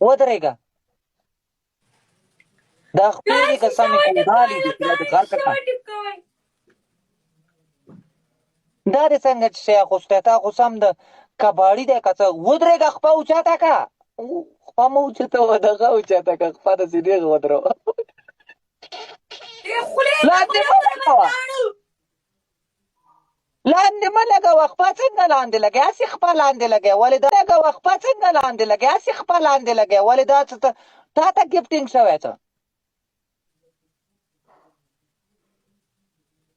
ودرېږه دا خپې دي که سمې کودالې دي چې د غر کټه دا دې څنګه چې شی اخوستی تا خو سم د کباړي دی که څه ودرېږه خپه اوچته که خپه مه اوچته وه دغه اوچته که خپه داسې ډېغ ودروه لاندې مه لګوه لاندې مه لګوه خپه څنګه لاندې لګوې هسې خپه لاندې لګوې ولې دا لګوه خپه څنګه لاندې لګوې هسې خپه لاندې لګوې ولې دا څه تا ته ګفټینګ شوی څه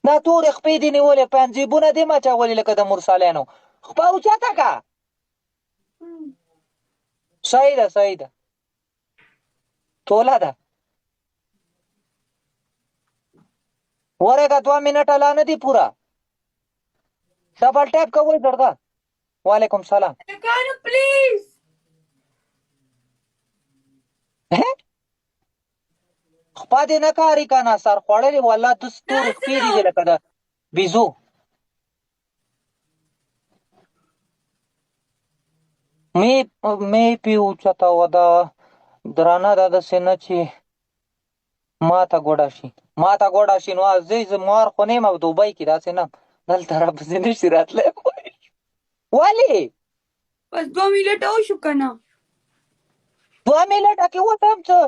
دا تورې خپې دې نیولې پنجېبونه دې مچولې لکه د مرسلینو خپه اوچته که صحیح ده صحیح ده ټوله ده ورېږه 2 منټه لا نه دي پوره ډبل ټیپ کوئ زړګه وعلیکم سلام پلیز خپه دې نه کاري که نه سر خوړلې والله د ستورې خپې دي لکه د بیزو می پې اوچته وه دا درانه ده داسې نه چې ماته ګوډه شي ماته ګوډه شي نو زه مار خو نه یم او دوبۍ کې داسې نه دلته راپسې نه شي راتلی ولې بس 2 منټه وشو که نه 2 منټه کې اوس هم څه